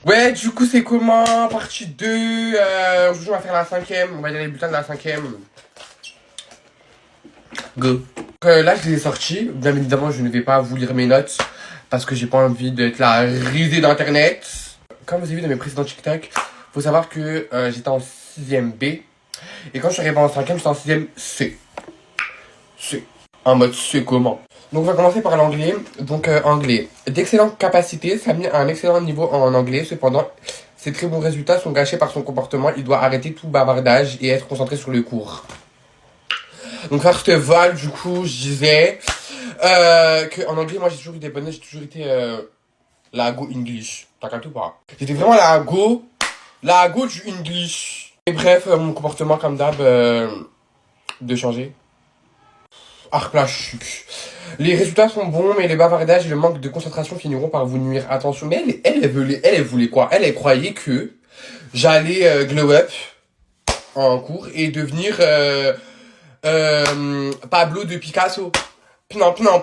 Ouais, du coup, c'est comment? Partie 2. Aujourd'hui, on va faire la 5e. On va lire les bulletins de la 5e. Go. Là, je les ai sortis. Bien évidemment, je ne vais pas vous lire mes notes parce que j'ai pas envie d'être la risée d'internet. Comme vous avez vu dans mes précédents TikTok, faut savoir que j'étais en 6ème B. Et quand je suis arrivé en 5ème, j'étais en 6ème C. C. En mode C comment? Donc on va commencer par l'anglais. Donc anglais. D'excellentes capacités, Samy a un excellent niveau en anglais. Cependant, ses très bons résultats sont gâchés par son comportement. Il doit arrêter tout bavardage et être concentré sur le cours. Donc first of all, du coup, je disais que en anglais, moi j'ai toujours eu des bonnes notes. J'ai toujours été la go English. T'as capté ou pas? J'étais vraiment la go du English. Et bref, mon comportement comme d'hab de changer. Arclachuc. Les résultats sont bons, mais les bavardages et le manque de concentration finiront par vous nuire. Attention, mais elle voulait quoi? Elle croyait que j'allais glow up en cours et devenir Pablo de Picasso. Pnamp, pnamp.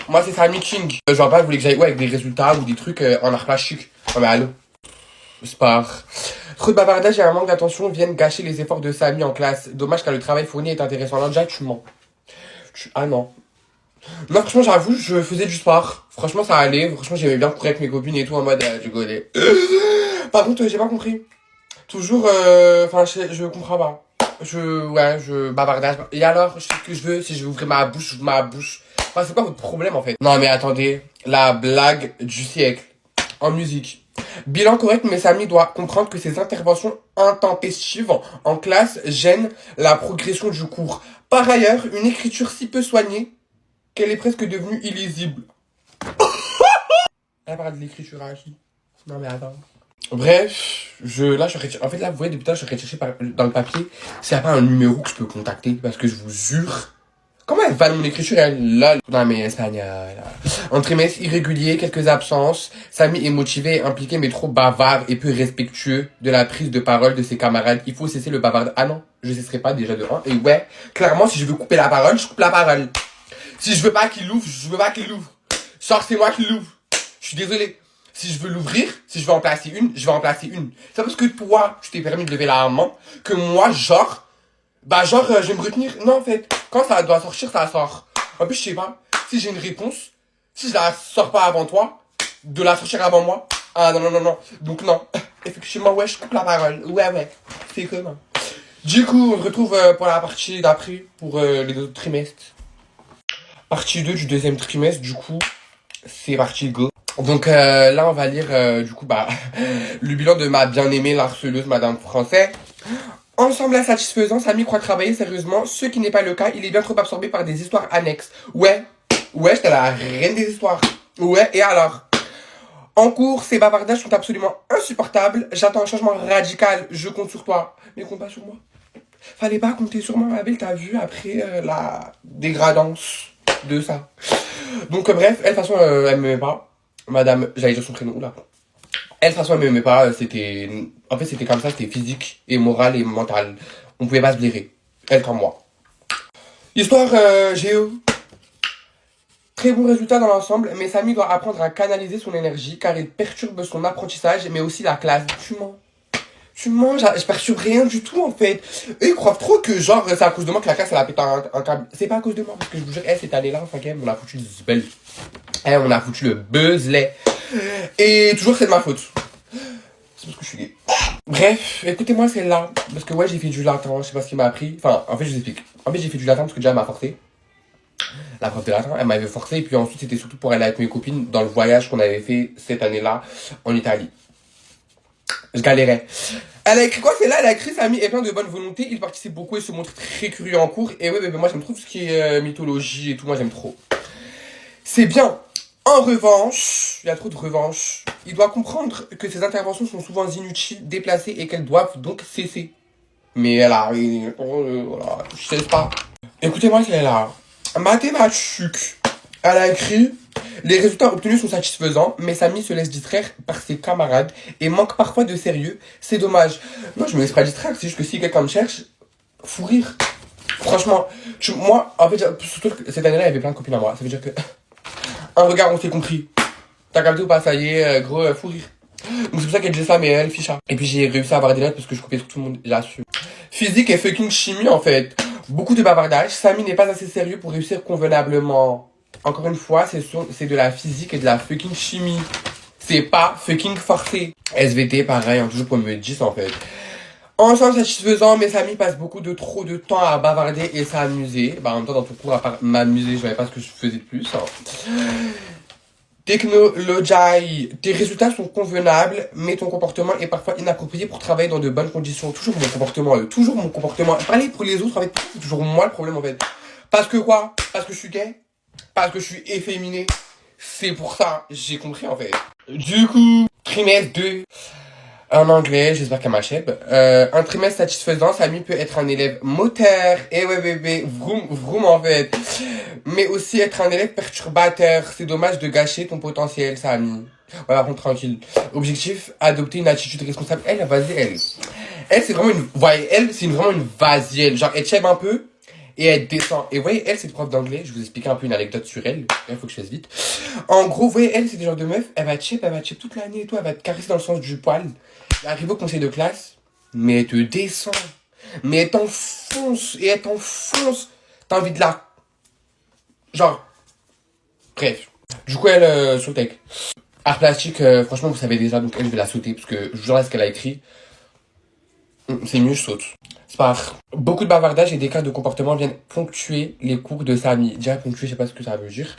Moi, c'est Samy King. Genre, pas, elle voulait que j'aille avec des résultats ou des trucs en art plastique. Non, mais allô. Sport. Trop de bavardage et un manque d'attention viennent gâcher les efforts de Samy en classe. Dommage car le travail fourni est intéressant. Là, déjà, tu mens. Ah non. Non, franchement, j'avoue, je faisais du sport. Franchement, ça allait. Franchement, j'aimais bien courir avec mes copines et tout en mode du godet. Par contre, j'ai pas compris. Toujours, enfin, je comprends pas. Je bavardage. Et alors, je fais ce que je veux. Si je veux ouvrir ma bouche, j'ouvre ma bouche. Enfin, c'est pas votre problème en fait. Non, mais attendez. La blague du siècle. En musique. Bilan correct, mais Samy doit comprendre que ses interventions intempestives en classe gênent la progression du cours. Par ailleurs, une écriture si peu soignée qu'elle est presque devenue illisible. Elle parle de l'écriture à qui? Non mais attends. Bref, là, en fait, là, vous voyez, depuis tout à l'heure, je suis chercher dans le papier s'il n'y a pas un numéro que je peux contacter, parce que je vous jure. Comment elle va mon écriture, elle, là? Non, mais espagnol. Un trimestre irrégulier, quelques absences. Samy est motivé et impliqué, mais trop bavard et peu respectueux de la prise de parole de ses camarades. Il faut cesser le bavard. Ah non, je cesserai pas déjà de 1. Et ouais, clairement, si je veux couper la parole, je coupe la parole. Si je veux pas qu'il l'ouvre, je veux pas qu'il l'ouvre. Genre, c'est moi qui l'ouvre. Je suis désolé. Si je veux l'ouvrir, si je veux en placer une, je vais en placer une. C'est parce que toi, je t'ai permis de lever la main, que moi, genre, je vais me retenir. Non, en fait, quand ça doit sortir, ça sort. En plus, je sais pas, si j'ai une réponse, si je la sors pas avant toi, de la sortir avant moi. Ah, non, non, non, non. Donc, non. Effectivement, ouais, je coupe la parole. Ouais. C'est comment? Du coup, on se retrouve pour la partie d'après, pour les autres trimestres. Partie 2 du deuxième trimestre, du coup, c'est parti, go. Donc là, on va lire, du coup, le bilan de ma bien-aimée harceleuse, Madame Français. Ensemble insatisfaisant, Samy croit travailler sérieusement, ce qui n'est pas le cas, il est bien trop absorbé par des histoires annexes. Ouais, j'étais la reine des histoires. Ouais, et alors? En cours, ces bavardages sont absolument insupportables, j'attends un changement radical, je compte sur toi. Mais compte pas sur moi. Fallait pas compter sur moi, ma belle, t'as vu, après la dégradance de ça. Donc bref, elle, de toute façon, elle m'aimait pas. Madame, j'allais dire son prénom, là. Elle, de toute façon, elle m'aimait pas, c'était... En fait, c'était comme ça, c'était physique et moral et mental. On pouvait pas se blairer. Elle comme moi. Histoire géo. Très bon résultat dans l'ensemble, mais Samy doit apprendre à canaliser son énergie car il perturbe son apprentissage, mais aussi la classe. Tu mens, je perturbe rien du tout en fait. Eux ils croient trop que genre c'est à cause de moi que la classe elle a pété un câble. C'est pas à cause de moi parce que je vous jure, cette année-là en 5ème, on a foutu le zbel. On a foutu le buzzlet. Et toujours c'est de ma faute. C'est parce que je suis gay. Bref, écoutez-moi celle-là. Parce que ouais, j'ai fait du latin, je sais pas ce qu'il m'a appris. Enfin, en fait, je vous explique. En fait, j'ai fait du latin parce que déjà elle m'a forcé. La prof de latin, elle m'avait forcé. Et puis ensuite, c'était surtout pour aller avec mes copines dans le voyage qu'on avait fait cette année-là en Italie. Je galérais. Elle a écrit quoi? C'est là, elle a écrit Samy est plein de bonne volonté, il participe beaucoup et se montre très curieux en cours. Et ouais, mais moi j'aime trop tout ce qui est mythologie et tout, moi j'aime trop. C'est bien. En revanche, il y a trop de revanche. Il doit comprendre que ses interventions sont souvent inutiles, déplacées et qu'elles doivent donc cesser. Mais elle a... voilà, je sais pas. Écoutez-moi, c'est là. Mathématiques. Elle a écrit... Les résultats obtenus sont satisfaisants, mais Samy se laisse distraire par ses camarades et manque parfois de sérieux. C'est dommage. Non, je me laisse pas distraire, c'est juste que si quelqu'un me cherche, fou rire. Franchement, moi, en fait, surtout que cette année-là, il y avait plein de copines à moi. Ça veut dire que... Un regard, on s'est compris. T'as capté ou pas? Ça y est, gros, fou rire. Donc c'est pour ça qu'elle disait ça, mais elle, ficha. Et puis j'ai réussi à avoir des notes parce que je copiais sur tout le monde, j'assume. Physique et fucking chimie, en fait. Beaucoup de bavardage. Samy n'est pas assez sérieux pour réussir convenablement. Encore une fois, c'est de la physique et de la fucking chimie. C'est pas fucking forcé. SVT, pareil, hein, toujours pour me 10 en fait. Ensemble satisfaisant, mais Samy passe trop de temps à bavarder et s'amuser. Bah en même temps, dans tout cours, à part m'amuser, je savais pas ce que je faisais de plus. Hein. Technologie, tes résultats sont convenables, mais ton comportement est parfois inapproprié pour travailler dans de bonnes conditions. Toujours mon comportement, toujours mon comportement. Parler pour les autres, en fait, c'est toujours moi le problème, en fait. Parce que quoi? Parce que je suis gay? Parce que je suis efféminé? C'est pour ça, j'ai compris, en fait. Du coup, trimestre 2. En anglais, j'espère qu'elle m'achète. Un trimestre satisfaisant, Samy peut être un élève moteur, et ouais bébé, vroom en fait. Mais aussi être un élève perturbateur. C'est dommage de gâcher ton potentiel, Samy. Voilà, par contre, tranquille. Objectif, adopter une attitude responsable. Elle, vas-y, elle. Elle, c'est vraiment une, voyez, elle, c'est vraiment une vasienne. Genre, elle chève un peu, et elle descend. Et vous voyez, elle, c'est prof d'anglais. Je vais vous expliquer un peu une anecdote sur elle. Il faut que je fasse vite. En gros, vous voyez, elle, c'est des genres de meuf. Elle va chip toute l'année et tout. Elle va te caresser dans le sens du poil. Elle arrive au conseil de classe, mais elle te descend. Mais elle t'enfonce. Et elle t'enfonce. T'as envie de la... Genre... Bref. Du coup, elle, sur le tech. Art plastique, franchement, vous savez déjà. Donc, elle, je vais la sauter. Parce que, je vous jure, là, ce qu'elle a écrit... C'est mieux, je saute. Spar. Beaucoup de bavardage et des cas de comportement viennent ponctuer les cours de Samy. Déjà ponctuer, je sais pas ce que ça veut dire.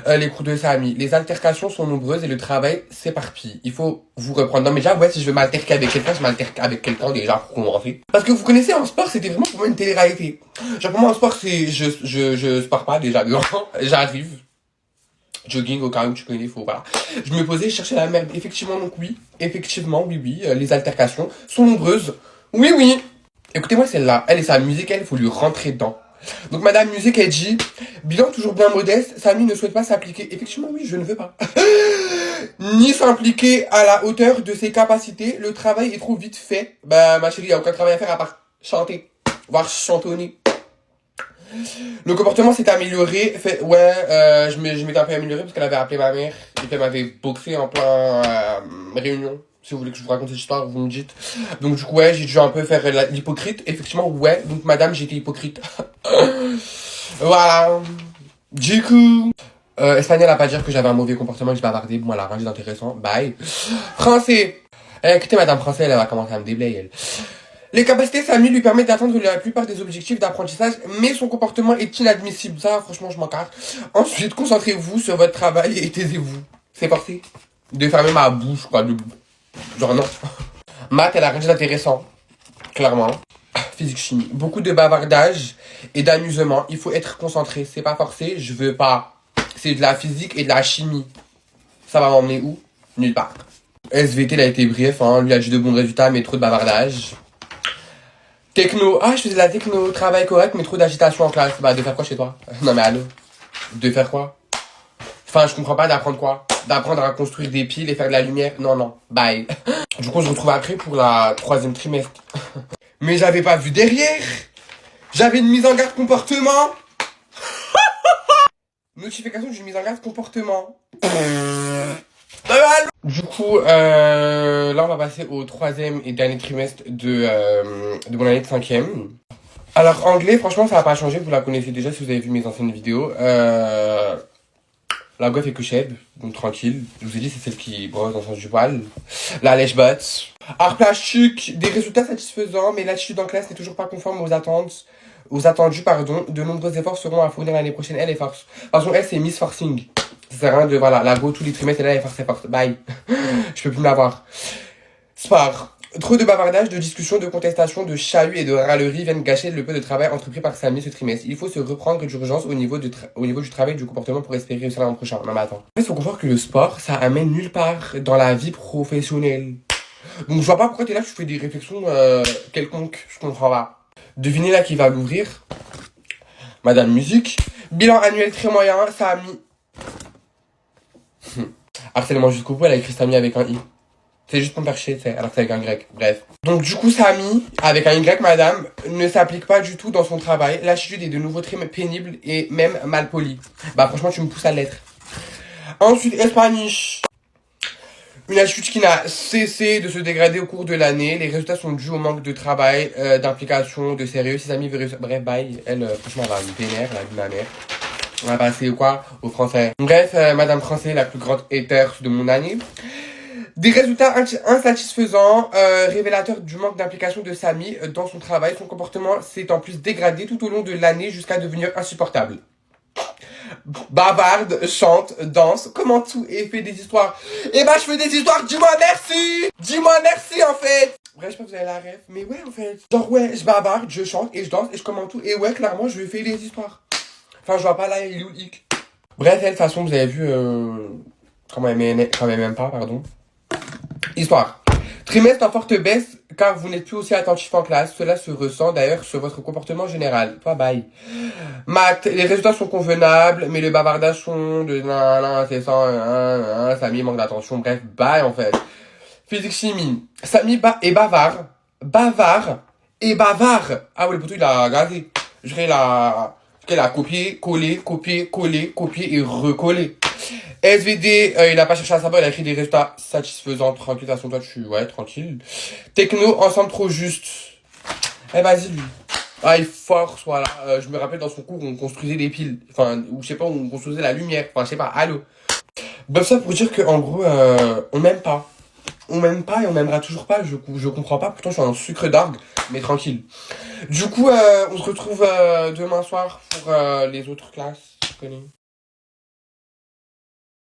Les cours de Samy. Les altercations sont nombreuses et le travail s'éparpille. Il faut vous reprendre. Non mais déjà, ouais, si je veux m'alterquer avec quelqu'un, je m'alterque avec quelqu'un déjà pour commencer. Parce que vous connaissez, en sport, c'était vraiment pour moi une télé-réalité. Genre pour moi, en sport, c'est... Je spare pas déjà dedans. J'arrive. Jogging au cas où tu connais, faut, voilà. Je me posais, je cherchais la merde. Effectivement, donc oui. Effectivement, oui. Les altercations sont nombreuses. Oui. Écoutez-moi celle-là. Elle et sa musique, il faut lui rentrer dedans. Donc Madame Musique, elle dit, bilan toujours bien modeste, Samy ne souhaite pas s'appliquer. Effectivement, oui, je ne veux pas. Ni s'impliquer à la hauteur de ses capacités. Le travail est trop vite fait. Bah, ma chérie, il n'y a aucun travail à faire à part chanter. Voire chantonner. Le comportement s'est amélioré. Je m'étais un peu amélioré parce qu'elle avait appelé ma mère et qu'elle m'avait boxé en plein réunion. Si vous voulez que je vous raconte cette histoire, vous me dites. Donc du coup, ouais, j'ai dû un peu faire l'hypocrite. Effectivement, ouais. Donc madame, j'étais hypocrite. Voilà. Du coup... espagnol à pas dire que j'avais un mauvais comportement et que je bavardais. Bon, elle a rien dit d'intéressant. Bye. Français. Écoutez, madame Français, elle va commencer à me déblayer, elle. Les capacités Samy lui permettent d'atteindre la plupart des objectifs d'apprentissage, mais son comportement est inadmissible. Ça, franchement, je m'en carre. Ensuite, concentrez-vous sur votre travail et taisez-vous. C'est parti. De fermer ma bouche, quoi. Genre, non. Maths, elle a rien d'intéressant. Clairement. Physique, chimie. Beaucoup de bavardage et d'amusement. Il faut être concentré. C'est pas forcé. Je veux pas. C'est de la physique et de la chimie. Ça va m'emmener où? Nulle part. SVT, il a été bref. Hein. Lui a dit de bons résultats, mais trop de bavardage. Techno. Ah, je faisais de la techno. Travail correct, mais trop d'agitation en classe. Bah, de faire quoi chez toi? Non, mais allô? De faire quoi? Enfin, je comprends pas d'apprendre quoi? D'apprendre à construire des piles et faire de la lumière? Non. Bye. Du coup, on se retrouve après pour la 3e trimestre. Mais j'avais pas vu derrière. J'avais une mise en garde comportement. Notification d'une mise en garde comportement. Du coup, là on va passer au 3e et dernier trimestre de mon année de 5e. Alors anglais, franchement ça va pas changer, vous la connaissez déjà si vous avez vu mes anciennes vidéos. La gosse est que chèvre, donc tranquille. Je vous ai dit c'est celle qui brosse dans le sens du poil. La lèche-botte. Art plastique, des résultats satisfaisants, mais l'attitude en classe n'est toujours pas conforme aux attendus, pardon. De nombreux efforts seront à fournir l'année prochaine. Elle est force. Par contre, elle c'est Miss Forcing. Ça sert à rien de, voilà, la go tous les trimestres et là elle est force. Bye. Je peux plus m'avoir. Sport. Trop de bavardage, de discussions, de contestations, de chahuts et de râleries viennent gâcher le peu de travail entrepris par Samy ce trimestre. Il faut se reprendre d'urgence au niveau du travail et du comportement pour espérer réussir l'an prochain. Non mais attends. En fait, il faut comprendre que le sport, ça amène nulle part dans la vie professionnelle. Donc je vois pas pourquoi t'es là, tu fais des réflexions quelconques. Je comprends pas. Devinez là qui va l'ouvrir. Madame Musique. Bilan annuel très moyen, Samy. Harcèlement jusqu'au bout, elle a écrit Samy avec un I. C'est juste pour me faire chier, alors que c'est avec un grec. Bref. Donc du coup, Samy, avec un Y, madame, ne s'applique pas du tout dans son travail. L'attitude est de nouveau très pénible et même mal polie. Bah franchement, tu me pousses à l'être. Ensuite, Espanish. Une attitude qui n'a cessé de se dégrader au cours de l'année. Les résultats sont dus au manque de travail, d'implication, de sérieux. Ses amis, bref, bye. Elle, franchement, elle va me vénère, la vie de ma mère. On va passer quoi au français. Bref, Madame Français, la plus grande hater de mon année. Des résultats insatisfaisants, révélateurs du manque d'implication de Samy dans son travail. Son comportement s'est en plus dégradé tout au long de l'année jusqu'à devenir insupportable. Bavarde, chante, danse, commente tout et fait des histoires. Eh ben, je fais des histoires, dis-moi merci! Dis-moi merci, en fait! Bref, je sais pas si vous avez la ref, mais ouais, en fait. Genre, ouais, je bavarde, je chante et je danse et je commente tout. Et ouais, clairement, je fais des histoires. Enfin, je vois pas là, il est où le hic. Bref, elle, de toute façon, vous avez vu, quand même pas, pardon. Histoire. Trimestre en forte baisse car vous n'êtes plus aussi attentif en classe. Cela se ressent d'ailleurs sur votre comportement général. Toi, bye. Maths, les résultats sont convenables, mais le bavardage sont de c'est ça, Samy manque d'attention. Bref, bye en fait. Physique chimie. Samy est bavard. Bavard et bavard. Ah ouais, le poteau il a gazé. Je dirais il a copié, collé, copié, collé, copié et recollé. SVD, il a pas cherché à savoir, il a écrit des résultats satisfaisants, tranquille, à son toi, ouais, tranquille. Techno, ensemble trop juste. Eh, vas-y, lui. Ah, il force, voilà. Je me rappelle dans son cours, on construisait des piles. Enfin, ou je sais pas, on construisait la lumière. Enfin, je sais pas, allô. Bref, ça pour dire que, en gros, on m'aime pas. On m'aime pas et on m'aimera toujours pas. Je comprends pas, pourtant je suis un sucre d'orgue, mais tranquille. Du coup, on se retrouve demain soir pour les autres classes. Je connais.